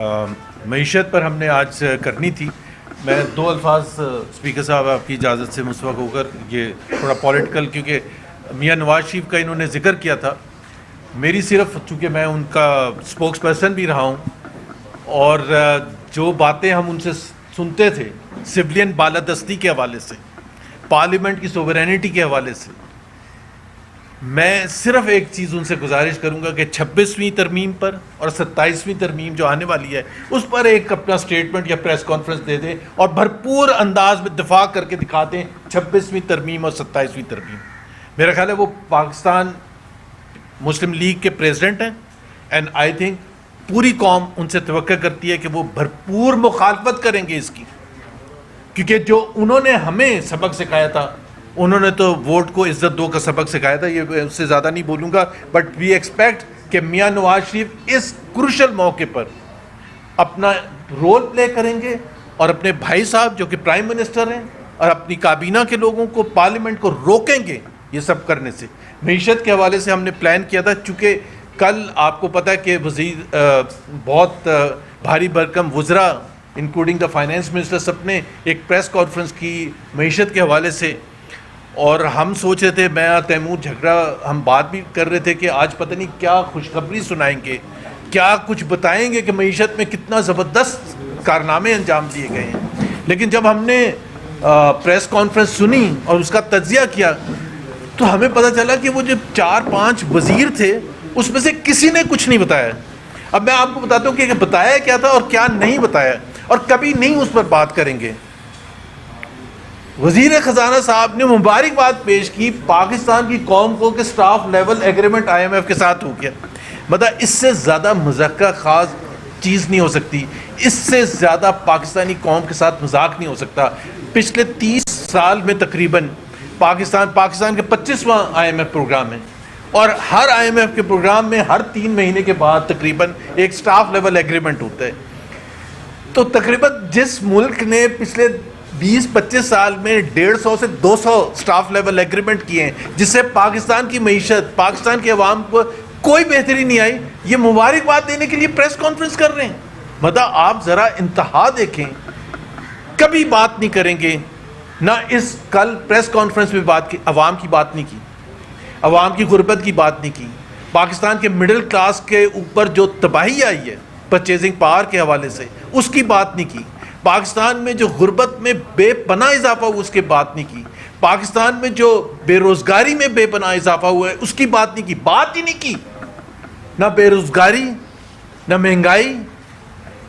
معیشت پر ہم نے آج کرنی تھی. میں دو الفاظ اسپیکر صاحب آپ کی اجازت سے مصوب ہو کر, یہ تھوڑا پولیٹیکل, کیونکہ میاں نواز شریف کا انہوں نے ذکر کیا تھا. میری صرف, چونکہ میں ان کا اسپوکس پرسن بھی رہا ہوں, اور جو باتیں ہم ان سے سنتے تھے سولین بالادستی کے حوالے سے, پارلیمنٹ کی سوورینٹی کے حوالے سے, میں صرف ایک چیز ان سے گزارش کروں گا کہ 26ویں ترمیم پر اور 27ویں ترمیم جو آنے والی ہے اس پر ایک اپنا سٹیٹمنٹ یا پریس کانفرنس دے دیں اور بھرپور انداز میں دفاع کر کے دکھا دیں 26ویں ترمیم اور 27ویں ترمیم. میرا خیال ہے وہ پاکستان مسلم لیگ کے پریزیڈنٹ ہیں, اینڈ آئی تھنک پوری قوم ان سے توقع کرتی ہے کہ وہ بھرپور مخالفت کریں گے اس کی, کیونکہ جو انہوں نے ہمیں سبق سکھایا تھا, انہوں نے تو ووٹ کو عزت دو کا سبق سکھایا تھا. یہ اس سے زیادہ نہیں بولوں گا, بٹ وی ایکسپیکٹ کہ میاں نواز شریف اس کروشل موقع پر اپنا رول پلے کریں گے اور اپنے بھائی صاحب جو کہ پرائم منسٹر ہیں اور اپنی کابینہ کے لوگوں کو, پارلیمنٹ کو روکیں گے یہ سب کرنے سے. معیشت کے حوالے سے ہم نے پلان کیا تھا, چونکہ کل آپ کو پتہ ہے کہ وزیر بہت بھاری بھرکم وزراء انکلوڈنگ دا فائنینس منسٹر سب نے ایک پریس کانفرنس کی معیشت کے حوالے سے, اور ہم سوچ رہے تھے, میں تیمور جھگڑا ہم بات بھی کر رہے تھے کہ آج پتہ نہیں کیا خوشخبری سنائیں گے, کیا کچھ بتائیں گے کہ معیشت میں کتنا زبردست کارنامے انجام دیے گئے ہیں. لیکن جب ہم نے پریس کانفرنس سنی اور اس کا تجزیہ کیا تو ہمیں پتہ چلا کہ وہ جو 4-5 وزیر تھے اس میں سے کسی نے کچھ نہیں بتایا. اب میں آپ کو بتاتا ہوں کہ بتایا کیا تھا اور کیا نہیں بتایا, اور کبھی نہیں اس پر بات کریں گے. وزیر خزانہ صاحب نے مبارکباد پیش کی پاکستان کی قوم کو کہ سٹاف لیول ایگریمنٹ IMF کے ساتھ ہو گیا. مطلب اس سے زیادہ مذاق خاص چیز نہیں ہو سکتی, اس سے زیادہ پاکستانی قوم کے ساتھ مذاق نہیں ہو سکتا. پچھلے 30 سال میں تقریباً پاکستان کے 25واں IMF پروگرام ہے, اور ہر IMF کے پروگرام میں ہر 3 مہینے کے بعد تقریباً ایک سٹاف لیول ایگریمنٹ ہوتا ہے. تو تقریباً جس ملک نے پچھلے 20-25 سال میں 150 سے 200 سٹاف لیول ایگریمنٹ کیے ہیں, جس سے پاکستان کی معیشت, پاکستان کے عوام کو کوئی بہتری نہیں آئی, یہ مبارکباد دینے کے لیے پریس کانفرنس کر رہے ہیں. مطلب آپ ذرا انتہا دیکھیں, کبھی بات نہیں کریں گے. نہ اس کل پریس کانفرنس میں بات کی, عوام کی بات نہیں کی, عوام کی غربت کی بات نہیں کی, پاکستان کے مڈل کلاس کے اوپر جو تباہی آئی ہے پرچیزنگ پاور کے حوالے سے اس کی بات نہیں کی, پاکستان میں جو غربت میں بے پناہ اضافہ ہوا اس کی بات نہیں کی, پاکستان میں جو بے روزگاری میں بے پناہ اضافہ ہوا ہے اس کی بات نہیں کی. بات ہی نہیں کی, نہ بے روزگاری, نہ مہنگائی,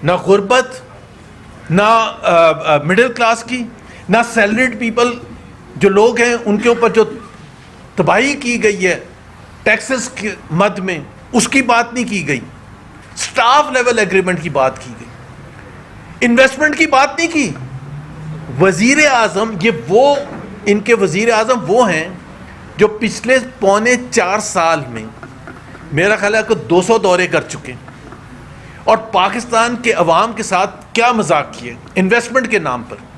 نہ غربت, نہ مڈل کلاس کی, نہ سیلریڈ پیپل جو لوگ ہیں ان کے اوپر جو تباہی کی گئی ہے ٹیکسز کی مد میں اس کی بات نہیں کی گئی. سٹاف لیول ایگریمنٹ کی بات کی گئی, انویسٹمنٹ کی بات نہیں کی. وزیر اعظم, یہ وہ ان کے وزیر اعظم وہ ہیں جو پچھلے 3.25 سال میں میرا خیال ہے کہ 200 دورے کر چکے, اور پاکستان کے عوام کے ساتھ کیا مذاق کیے انویسٹمنٹ کے نام پر.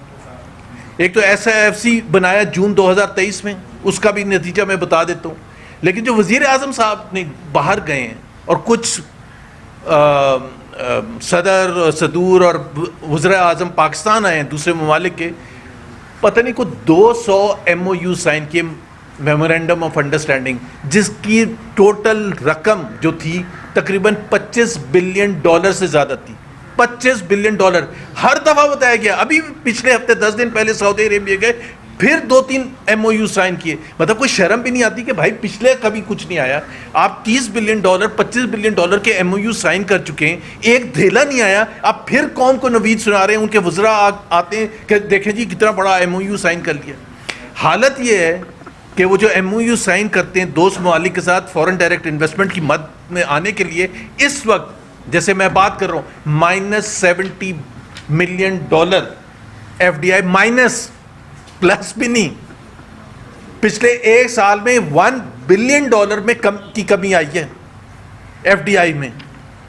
ایک تو SIFC بنایا جون 2023 میں, اس کا بھی نتیجہ میں بتا دیتا ہوں. لیکن جو وزیر اعظم صاحب نے باہر گئے ہیں اور کچھ صدور اور وزراء اعظم پاکستان آئے ہیں دوسرے ممالک کے, پتہ نہیں کو 200 MOU سائن کیے, میمورینڈم آف انڈرسٹینڈنگ, جس کی ٹوٹل رقم جو تھی تقریباً $25 بلین سے زیادہ تھی. $25 بلین ہر دفعہ بتایا گیا. ابھی پچھلے ہفتے 10 دن پہلے سعودی عربیہ گئے, پھر 2-3 MOU سائن کیے. مطلب کوئی شرم بھی نہیں آتی کہ بھائی پچھلے کبھی کچھ نہیں آیا, آپ $30 بلین $25 بلین کے MOU سائن کر چکے ہیں, ایک دھیلا نہیں آیا, آپ پھر قوم کو نوید سنا رہے ہیں. ان کے وزراء آتے ہیں کہ دیکھیں جی کتنا بڑا MOU سائن کر لیا. حالت یہ ہے کہ وہ جو MOU سائن کرتے ہیں دوست ممالک کے ساتھ فورن ڈائریکٹ انویسٹمنٹ کی مد میں آنے کے لیے, اس وقت جیسے میں بات کر رہا ہوں $70 ملین FDI مائنس, پلس بھی نہیں. پچھلے ایک سال میں $1 بلین میں کی کمی آئی ہے FDI میں.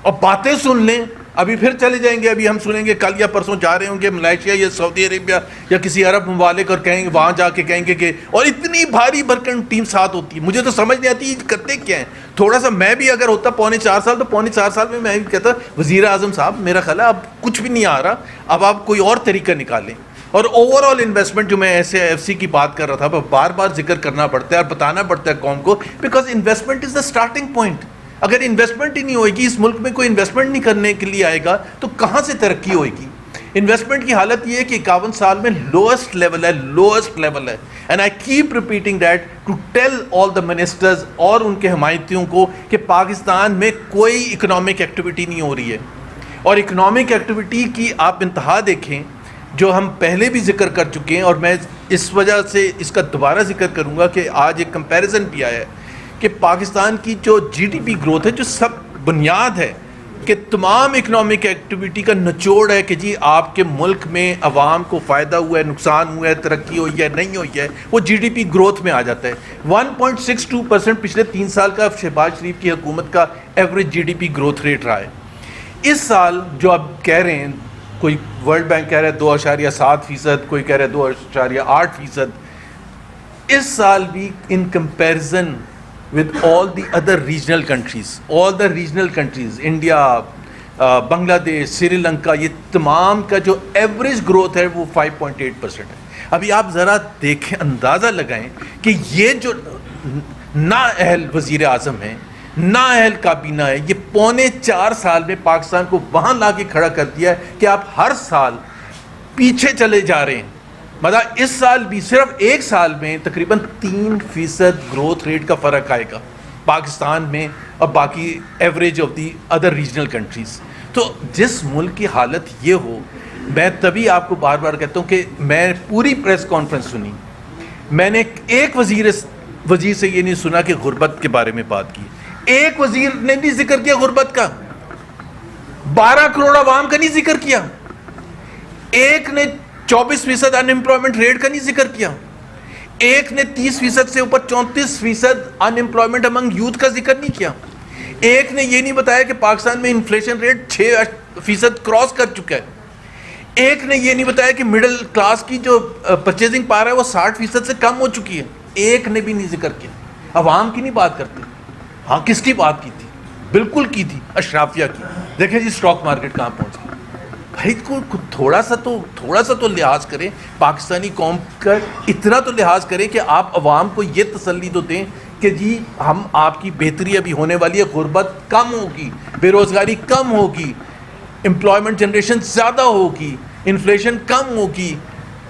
اور باتیں سن لیں ابھی پھر چلے جائیں گے, ابھی ہم سنیں گے کل یا پرسوں جا رہے ہوں گے ملائیشیا یا سعودی عربیہ یا کسی عرب ممالک, اور کہیں گے وہاں جا کے کہیں گے کہ, اور اتنی بھاری بھرکن ٹیم ساتھ ہوتی ہے, مجھے تو سمجھ نہیں آتی کرتے کیا ہیں. تھوڑا سا میں بھی اگر ہوتا 4.5 سال تو 4.5 سال میں بھی کہتا وزیر اعظم صاحب میرا خیال ہے اب کچھ بھی نہیں آ رہا, اب آپ کوئی اور طریقہ نکالیں. اور اوور آل انویسٹمنٹ جو میں ایسے ایف سی کی بات کر رہا تھا, بار بار ذکر کرنا پڑتا ہے اور بتانا پڑتا ہے قوم کو, because investment is the starting point. اگر انویسٹمنٹ ہی نہیں ہوئے گی, اس ملک میں کوئی انویسٹمنٹ نہیں کرنے کے لیے آئے گا تو کہاں سے ترقی ہوئے گی. انویسٹمنٹ کی حالت یہ ہے کہ 51 سال میں لوئسٹ لیول ہے, لوئسٹ لیول ہے. And I keep repeating that to tell all the ministers اور ان کے حمایتیوں کو کہ پاکستان میں کوئی اکنامک ایکٹیویٹی نہیں ہو رہی ہے. اور اکنامک ایکٹیویٹی کی آپ انتہا دیکھیں جو ہم پہلے بھی ذکر کر چکے ہیں, اور میں اس وجہ سے اس کا دوبارہ ذکر کروں گا کہ آج ایک کمپیریزن بھی آیا ہے کہ پاکستان کی جو جی ڈی پی گروتھ ہے, جو سب بنیاد ہے کہ تمام اکنامک ایکٹیویٹی کا نچوڑ ہے کہ جی آپ کے ملک میں عوام کو فائدہ ہوا ہے, نقصان ہوا ہے, ترقی ہوئی ہے, نہیں ہوئی ہے, وہ جی ڈی پی گروتھ میں آ جاتا ہے. 1.62% پچھلے 3 سال کا شہباز شریف کی حکومت کا average G D P growth rate رہا ہے. اس سال جو اب کہہ رہے ہیں, کوئی ورلڈ بینک کہہ رہا ہے 2.7%, کوئی کہہ رہا ہے 2.8%, اس سال بھی in comparison with all the other regional countries, India, بنگلہ دیش, سری لنکا, یہ تمام کا جو ایوریج گروتھ ہے وہ 5.8% ہے. ابھی آپ ذرا دیکھیں, اندازہ لگائیں کہ یہ جو نااہل وزیر اعظم ہیں, نااہل کابینہ ہے, یہ 4.25 سال میں پاکستان کو وہاں لا کے کھڑا کر دیا ہے کہ آپ ہر سال پیچھے چلے جا رہے ہیں. مطلب اس سال بھی صرف 1 سال میں تقریباً 3% گروتھ ریٹ کا فرق آئے گا پاکستان میں اور باقی average of the other regional countries. تو جس ملک کی حالت یہ ہو, میں تبھی آپ کو بار بار کہتا ہوں کہ میں پوری پریس کانفرنس سنی, میں نے ایک وزیر سے یہ نہیں سنا کہ غربت کے بارے میں بات کی, ایک وزیر نے نہیں ذکر کیا غربت کا, 12 کروڑ عوام کا نہیں ذکر کیا, ایک نے 24% ان امپلائمنٹ ریٹ کا نہیں ذکر کیا, ایک نے 30% سے اوپر 34% ان امپلائمنٹ امنگ یوتھ کا ذکر نہیں کیا, ایک نے یہ نہیں بتایا کہ پاکستان میں انفلیشن ریٹ 6% کراس کر چکا ہے, ایک نے یہ نہیں بتایا کہ مڈل کلاس کی جو پرچیزنگ پاور ہے وہ 60% سے کم ہو چکی ہے, ایک نے بھی نہیں ذکر کیا. عوام کی نہیں بات کرتے. ہاں کس کی بات کی تھی؟ بالکل کی تھی اشرافیہ کی. دیکھیں جی اسٹاک مارکیٹ کہاں پہنچ گئی. بھائی تھوڑا سا تو لحاظ کریں, پاکستانی قوم کا اتنا تو لحاظ کریں کہ آپ عوام کو یہ تسلی تو دیں کہ جی ہم آپ کی بہتری ابھی ہونے والی ہے, غربت کم ہوگی, بے روزگاری کم ہوگی, امپلائمنٹ جنریشن زیادہ ہوگی, انفلیشن کم ہوگی,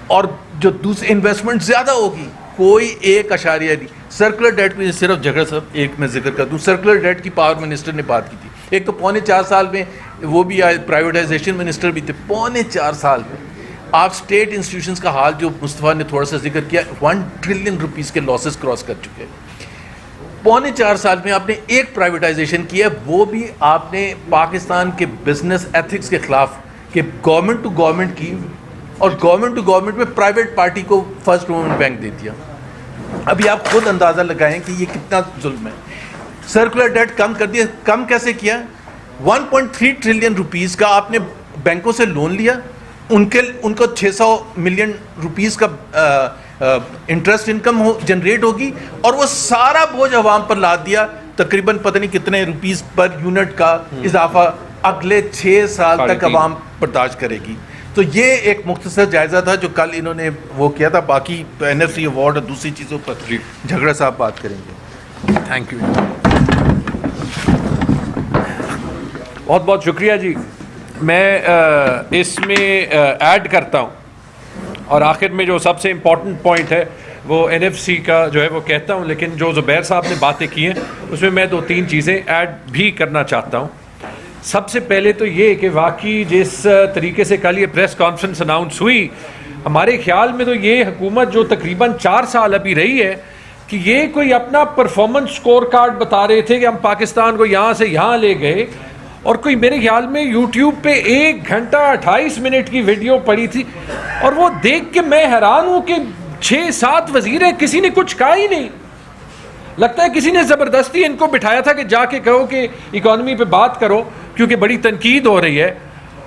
اور جو دوسری انویسٹمنٹ زیادہ ہوگی. کوئی 1.8 نہیں. سرکولر ڈیٹ پہ صرف جھگڑا صاحب ایک میں ذکر کر دوں, سرکولر ڈیٹ کی پاور منسٹر نے بات کی تھی. ایک تو 4.25 سال میں وہ بھی آئے, پرائیویٹائزیشن منسٹر بھی تھے. 4.25 سال میں آپ اسٹیٹ انسٹیٹیوشنز کا حال جو مصطفیٰ نے تھوڑا سا ذکر کیا, 1 ٹریلین روپیز کے لاسز کراس کر چکے ہیں. 4.25 سال میں آپ نے ایک پرائیویٹائزیشن کیا, وہ بھی آپ نے پاکستان کے بزنس ایتھکس کے خلاف, کہ گورنمنٹ ٹو گورنمنٹ کی, اور گورنمنٹ ٹو گورنمنٹ میں پرائیویٹ پارٹی کو فرسٹ موومنٹ بینک دے دیا. ابھی آپ خود اندازہ لگائیں کہ یہ کتنا ظلم ہے. سرکولر ڈیٹ کم کر دیا. کم کیسے کیا؟ 1.3 ٹریلین روپیز کا آپ نے بینکوں سے لون لیا, ان کو 600 ملین روپیز کا انٹرسٹ انکم جنریٹ ہوگی, اور وہ سارا بوجھ عوام پر لاد دیا. تقریباً پتہ نہیں کتنے روپیز پر یونٹ کا اضافہ اگلے 6 سال تک عوام برداشت کرے گی. تو یہ ایک مختصر جائزہ تھا جو کل انہوں نے وہ کیا تھا. باقی تو این ایف سی ایوارڈ اور دوسری چیزوں پر جھگڑا صاحب بات کریں گے. Thank you. بہت بہت شکریہ جی. میں اس میں ایڈ کرتا ہوں, اور آخر میں جو سب سے امپورٹنٹ پوائنٹ ہے وہ این ایف سی کا جو ہے وہ کہتا ہوں, لیکن جو زبیر صاحب نے باتیں کی ہیں اس میں 2-3 چیزیں ایڈ بھی کرنا چاہتا ہوں. سب سے پہلے تو یہ کہ واقعی جس طریقے سے کل یہ پریس کانفرنس اناؤنس ہوئی, ہمارے خیال میں تو یہ حکومت جو تقریباً 4 سال ابھی رہی ہے, کہ یہ کوئی اپنا پرفارمنس سکور کارڈ بتا رہے تھے کہ ہم پاکستان کو یہاں سے یہاں لے گئے, اور کوئی میرے خیال میں یوٹیوب پہ 1 گھنٹہ 28 منٹ کی ویڈیو پڑی تھی, اور وہ دیکھ کے میں حیران ہوں کہ 6-7 وزیر ہیں, کسی نے کچھ کہا ہی نہیں. لگتا ہے کسی نے زبردستی ان کو بٹھایا تھا کہ جا کے کہو کہ اکانومی پہ بات کرو. کیونکہ بڑی تنقید ہو رہی ہے.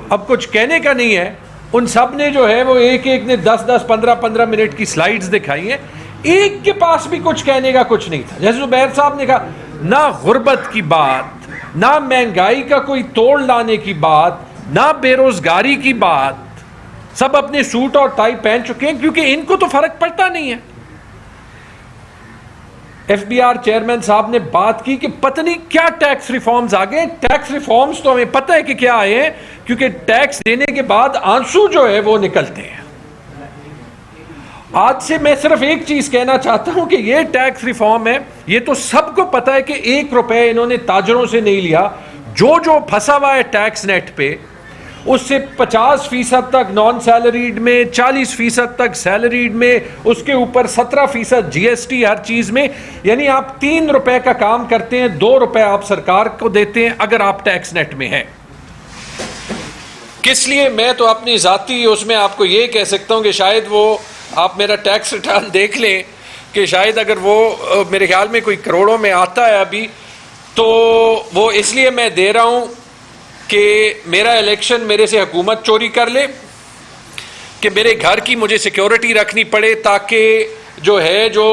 اب کچھ کہنے کا نہیں ہے. ان سب نے جو ہے وہ ایک نے 10 15 منٹ کی سلائیڈز دکھائی ہیں, ایک کے پاس بھی کچھ کہنے کا کچھ نہیں تھا. جیسے زبیر صاحب نے کہا, نہ غربت کی بات, نہ مہنگائی کا کوئی توڑ لانے کی بات, نہ بے روزگاری کی بات. سب اپنے سوٹ اور ٹائی پہن چکے ہیں کیونکہ ان کو تو فرق پڑتا نہیں ہے. ایف بی آر چیئرمین صاحب نے بات کی کہ پتہ نہیں کیا ٹیکس ریفارمز آ گئے. ٹیکس ریفارمز تو ہمیں پتہ ہے کہ کیا آئے ہیں, کیونکہ ٹیکس دینے کے بعد آنسو جو ہے وہ نکلتے ہیں. آج سے میں صرف ایک چیز کہنا چاہتا ہوں کہ یہ ٹیکس ریفارم ہے, یہ تو سب کو پتہ ہے کہ 1 روپے انہوں نے تاجروں سے نہیں لیا. جو پھنسا ہوا ہے ٹیکس نیٹ پہ, اس سے 50% تک نان سیلریڈ میں, 40% تک سیلریڈ میں, اس کے اوپر 17% جی ایس ٹی ہر چیز میں. یعنی آپ 3 روپے کا کام کرتے ہیں, 2 روپے آپ سرکار کو دیتے ہیں اگر آپ ٹیکس نیٹ میں ہیں. کس لیے؟ میں تو اپنی ذاتی اس میں آپ کو یہ کہہ سکتا ہوں کہ شاید وہ آپ میرا ٹیکس ریٹرن دیکھ لیں کہ شاید اگر وہ میرے خیال میں کوئی کروڑوں میں آتا ہے ابھی, تو وہ اس لیے میں دے رہا ہوں کہ میرا الیکشن میرے سے حکومت چوری کر لے, کہ میرے گھر کی مجھے سیکیورٹی رکھنی پڑے, تاکہ جو ہے جو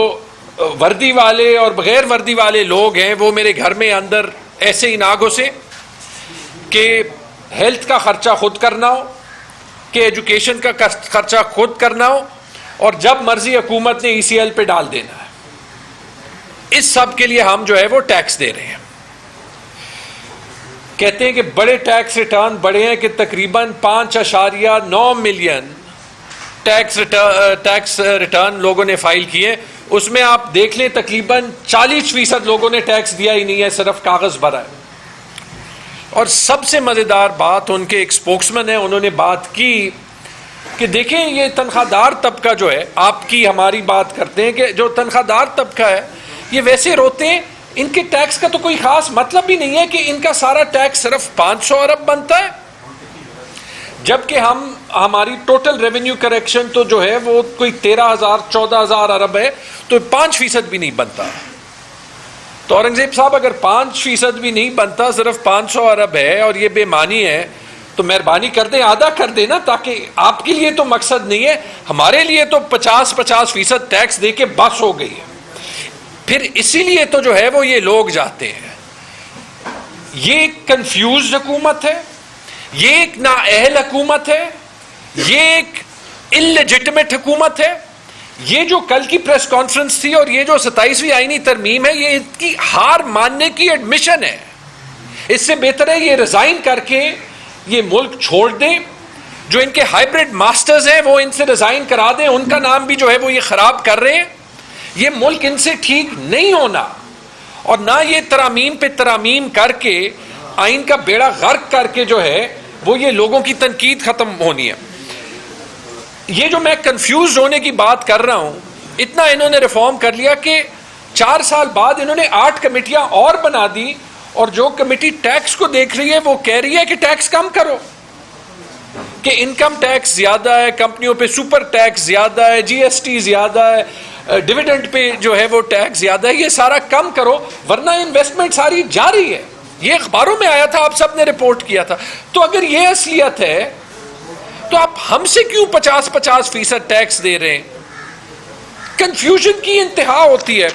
وردی والے اور بغیر وردی والے لوگ ہیں وہ میرے گھر میں اندر ایسے ہی نہ گھسے, کہ ہیلتھ کا خرچہ خود کرنا ہو, کہ ایجوکیشن کا خرچہ خود کرنا ہو, اور جب مرضی حکومت نے ای سی ایل پہ ڈال دینا ہے. اس سب کے لیے ہم جو ہے وہ ٹیکس دے رہے ہیں. کہتے ہیں کہ بڑے ٹیکس ریٹرن بڑے ہیں, کہ تقریباً 5.9 ملین ٹیکس ریٹرن لوگوں نے فائل کیے. اس میں آپ دیکھ لیں تقریباً 40% لوگوں نے ٹیکس دیا ہی نہیں ہے, صرف کاغذ بھرا ہے. اور سب سے مزیدار بات, ان کے ایک اسپوکسمین ہیں, انہوں نے بات کی کہ دیکھیں یہ تنخواہ دار طبقہ جو ہے, آپ کی ہماری بات کرتے ہیں کہ جو تنخواہ دار طبقہ ہے یہ ویسے روتے ہیں, ان کے ٹیکس کا تو کوئی خاص مطلب بھی نہیں ہے, کہ ان کا سارا ٹیکس صرف 500 ارب بنتا ہے, جبکہ ہماری ٹوٹل ریونیو کریکشن تو جو ہے وہ کوئی 13,000-14,000 ارب ہے, تو 5% بھی نہیں بنتا. تو اورنگزیب صاحب اگر 5% بھی نہیں بنتا, صرف 500 ارب ہے اور یہ بے معنی ہے, تو مہربانی کر دیں آدھا کر دیں نا, تاکہ آپ کے لیے تو مقصد نہیں ہے, ہمارے لیے تو 50% ٹیکس دے کے بس ہو گئی ہے. پھر اسی لیے تو جو ہے وہ یہ لوگ جاتے ہیں. یہ ایک کنفیوزڈ حکومت ہے, یہ ایک نااہل حکومت ہے, یہ ایک انلیجٹمیٹ حکومت ہے. یہ جو کل کی پریس کانفرنس تھی اور یہ جو 27ویں آئینی ترمیم ہے, یہ ان کی ہار ماننے کی ایڈمیشن ہے. اس سے بہتر ہے یہ ریزائن کر کے یہ ملک چھوڑ دیں. جو ان کے ہائیبرڈ ماسٹرز ہیں وہ ان سے ریزائن کرا دیں, ان کا نام بھی جو ہے وہ یہ خراب کر رہے ہیں. یہ ملک ان سے ٹھیک نہیں ہونا, اور نہ یہ ترامیم پہ ترامیم کر کے آئین کا بیڑا غرق کر کے جو ہے وہ یہ لوگوں کی تنقید ختم ہونی ہے. یہ جو میں کنفیوز ہونے کی بات کر رہا ہوں, اتنا انہوں نے ریفارم کر لیا کہ 4 سال بعد انہوں نے 8 کمیٹیاں اور بنا دی, اور جو کمیٹی ٹیکس کو دیکھ رہی ہے وہ کہہ رہی ہے کہ ٹیکس کم کرو, کہ انکم ٹیکس زیادہ ہے, کمپنیوں پہ سپر ٹیکس زیادہ ہے, جی ایس ٹی زیادہ ہے, ڈیویڈنڈ پہ جو ہے وہ ٹیکس زیادہ ہے, یہ سارا کم کرو ورنہ انویسٹمنٹ ساری جاری ہے. یہ اخباروں میں آیا تھا, آپ سب نے رپورٹ کیا تھا. تو اگر یہ اصلیت ہے تو آپ ہم سے کیوں 50% ٹیکس دے رہے ہیں؟ کنفیوژن کی انتہا ہوتی ہے.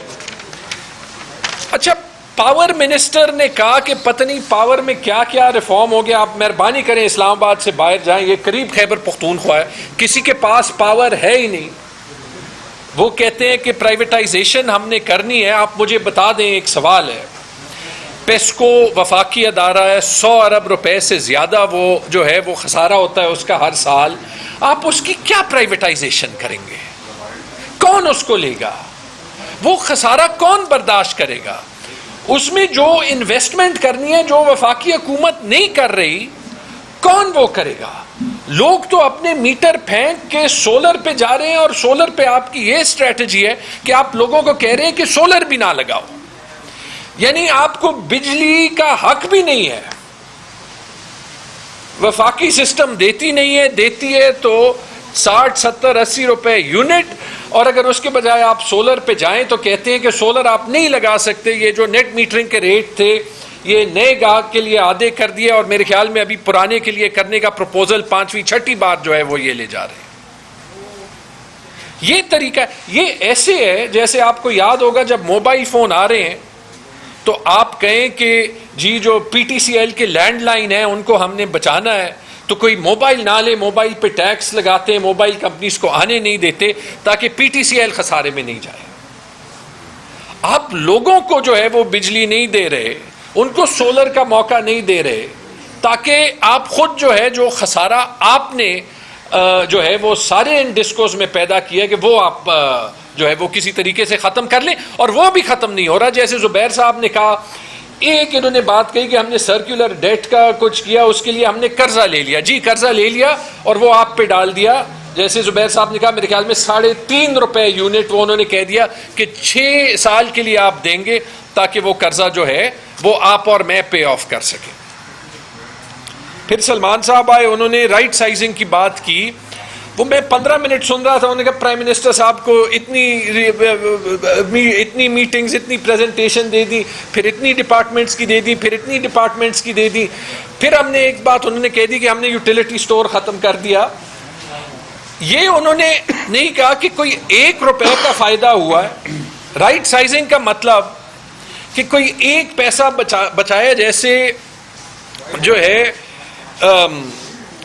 اچھا, پاور منسٹر نے کہا کہ پتہ نہیں پاور میں کیا کیا ریفارم ہو گیا. آپ مہربانی کریں اسلام آباد سے باہر جائیں, یہ قریب خیبر پختونخوا ہے, کسی کے پاس پاور ہے ہی نہیں. وہ کہتے ہیں کہ پرائیویٹائزیشن ہم نے کرنی ہے. آپ مجھے بتا دیں, ایک سوال ہے, پیسکو وفاقی ادارہ ہے, 100 ارب روپے سے زیادہ وہ جو ہے وہ خسارہ ہوتا ہے اس کا ہر سال. آپ اس کی کیا پرائیویٹائزیشن کریں گے؟ کون اس کو لے گا؟ وہ خسارہ کون برداشت کرے گا؟ اس میں جو انویسٹمنٹ کرنی ہے جو وفاقی حکومت نہیں کر رہی, کون وہ کرے گا؟ لوگ تو اپنے میٹر پھینک کے سولر پہ جا رہے ہیں, اور سولر پہ آپ کی یہ اسٹریٹجی ہے کہ آپ لوگوں کو کہہ رہے ہیں کہ سولر بھی نہ لگاؤ, یعنی آپ کو بجلی کا حق بھی نہیں ہے. وفاقی سسٹم دیتی نہیں ہے, دیتی ہے تو 60, 70, 80 روپے یونٹ, اور اگر اس کے بجائے آپ سولر پہ جائیں تو کہتے ہیں کہ سولر آپ نہیں لگا سکتے. یہ جو نیٹ میٹرنگ کے ریٹ تھے یہ نئے گاہک کے لیے آدھے کر دیے اور میرے خیال میں ابھی پرانے کے لیے کرنے کا پروپوزل 5ویں 6ٹھی بار جو ہے وہ یہ لے جا رہے ہیں. یہ طریقہ یہ ایسے ہے جیسے آپ کو یاد ہوگا جب موبائل فون آ رہے ہیں تو آپ کہیں کہ جی جو پی ٹی سی ایل کے لینڈ لائن ہیں ان کو ہم نے بچانا ہے تو کوئی موبائل نہ لے, موبائل پہ ٹیکس لگاتے ہیں, موبائل کمپنیز کو آنے نہیں دیتے تاکہ پی ٹی سی ایل خسارے میں نہیں جائے. آپ لوگوں کو جو ہے وہ بجلی نہیں دے رہے, ان کو سولر کا موقع نہیں دے رہے تاکہ آپ خود جو ہے جو خسارہ آپ نے جو ہے وہ سارے ان ڈسکوز میں پیدا کیا کہ وہ آپ جو ہے وہ کسی طریقے سے ختم کر لیں, اور وہ بھی ختم نہیں ہو رہا. جیسے زبیر صاحب نے کہا, ایک انہوں نے بات کہی کہ ہم نے سرکولر ڈیٹ کا کچھ کیا, اس کے لیے ہم نے قرضہ لے لیا. جی قرضہ لے لیا اور وہ آپ پہ ڈال دیا. جیسے زبیر صاحب نے کہا میرے خیال میں 3.5 روپے یونٹ وہ انہوں نے کہہ دیا کہ 6 سال کے لیے آپ دیں گے تاکہ وہ قرضہ جو ہے وہ آپ اور میں پے آف کر سکیں. پھر سلمان صاحب آئے, انہوں نے رائٹ سائزنگ کی بات کی. وہ میں 15 منٹ سن رہا تھا, انہوں نے کہا پرائم منسٹر صاحب کو اتنی میٹنگز, اتنی پریزنٹیشن دے دی, پھر اتنی ڈپارٹمنٹس کی دے دی, پھر اتنی ڈپارٹمنٹس کی دے دی. پھر ہم نے ایک بات انہوں نے کہہ دی کہ ہم نے یوٹیلیٹی سٹور ختم کر دیا. یہ انہوں نے نہیں کہا کہ کوئی 1 روپے کا فائدہ ہوا ہے. رائٹ سائزنگ کا مطلب کہ کوئی 1 پیسہ بچایا. جیسے جو ہے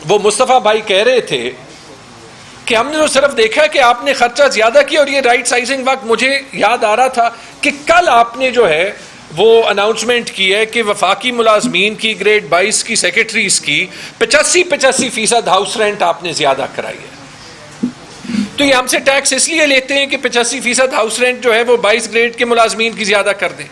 وہ مصطفیٰ بھائی کہہ رہے تھے کہ ہم نے تو صرف دیکھا کہ آپ نے خرچہ زیادہ کیا, اور یہ رائٹ سائزنگ وقت مجھے یاد آ رہا تھا کہ کل آپ نے جو ہے وہ اناؤنسمنٹ کی ہے کہ وفاقی ملازمین کی گریڈ 22 کی سیکرٹریز کی 85% ہاؤس رینٹ آپ نے زیادہ کرائی ہے. تو یہ ہم سے ٹیکس اس لیے لیتے ہیں کہ 85% ہاؤس رینٹ جو ہے وہ 22 گریڈ کے ملازمین کی زیادہ کر دیں.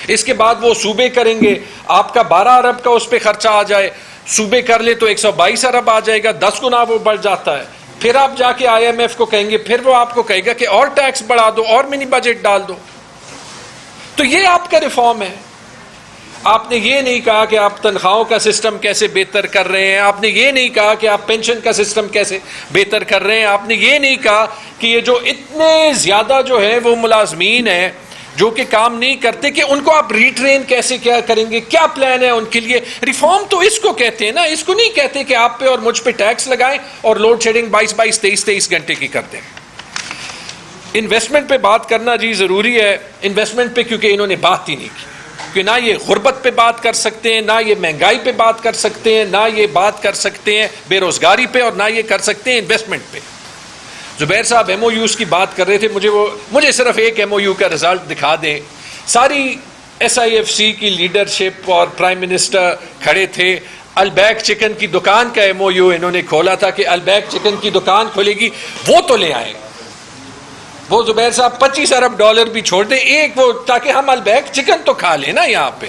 اس کے بعد وہ صوبے کریں گے, آپ کا 12 ارب کا اس پہ خرچہ آ جائے, صوبے کر لے تو 122 ارب آ جائے گا, 10 گنا وہ بڑھ جاتا ہے. پھر آپ جا کے آئی ایم ایف کو کہیں گے, پھر وہ آپ کو کہے گا کہ اور ٹیکس بڑھا دو, اور منی بجٹ ڈال دو. تو یہ آپ کا ریفارم ہے. آپ نے یہ نہیں کہا کہ آپ تنخواہوں کا سسٹم کیسے بہتر کر رہے ہیں, آپ نے یہ نہیں کہا کہ آپ پینشن کا سسٹم کیسے بہتر کر رہے ہیں, آپ نے یہ نہیں کہا کہ یہ جو اتنے زیادہ جو ہے وہ ملازمین ہیں جو کہ کام نہیں کرتے کہ ان کو آپ ریٹرین کیسے کیا کریں گے, کیا پلان ہے ان کے لیے. ریفارم تو اس کو کہتے ہیں نا, اس کو نہیں کہتے کہ آپ پہ اور مجھ پہ ٹیکس لگائیں اور لوڈ شیڈنگ 23 گھنٹے کی کر دیں. انویسٹمنٹ پہ بات کرنا جی ضروری ہے. انویسٹمنٹ پہ کیونکہ انہوں نے بات ہی نہیں کی, کہ نہ یہ غربت پہ بات کر سکتے ہیں, نہ یہ مہنگائی پہ بات کر سکتے ہیں, نہ یہ بات کر سکتے ہیں بے روزگاری پہ, اور نہ یہ کر سکتے ہیں انویسٹمنٹ پہ. زبیر صاحب ایم او یوز کی بات کر رہے تھے, مجھے صرف ایک ایم او یو کا رزلٹ دکھا دیں. ساری ایس آئی ایف سی کی لیڈرشپ اور پرائم منسٹر کھڑے تھے. البیک چکن کی دکان کا ایم او یو انہوں نے کھولا تھا کہ البیک چکن کی دکان کھولے گی, وہ تو لے آئے. وہ زبیر صاحب 25 ارب ڈالر بھی چھوڑ دیں ایک, وہ تاکہ ہم البیک چکن تو کھا لیں نا یہاں پہ.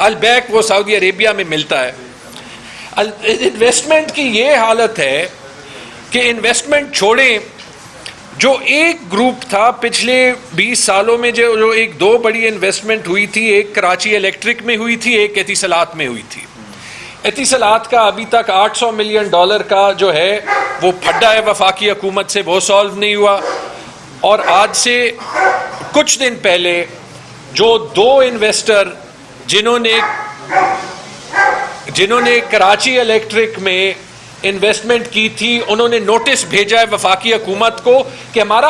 البیک وہ سعودی عربیہ میں ملتا ہے. انویسٹمنٹ کی یہ حالت ہے کہ انویسٹمنٹ چھوڑیں. جو ایک گروپ تھا پچھلے 20 سالوں میں جو ایک 2 بڑی انویسٹمنٹ ہوئی تھی, ایک کراچی الیکٹرک میں ہوئی تھی, ایک اتصالات میں ہوئی تھی. اتصالات کا ابھی تک $800 ملین کا جو ہے وہ پھڈا ہے وفاقی حکومت سے, وہ سالو نہیں ہوا. اور آج سے کچھ دن پہلے جو 2 انویسٹر جنہوں نے کراچی الیکٹرک میں انویسٹمنٹ کی تھی, انہوں نے نوٹس بھیجا ہے وفاقی حکومت کو کہ ہمارا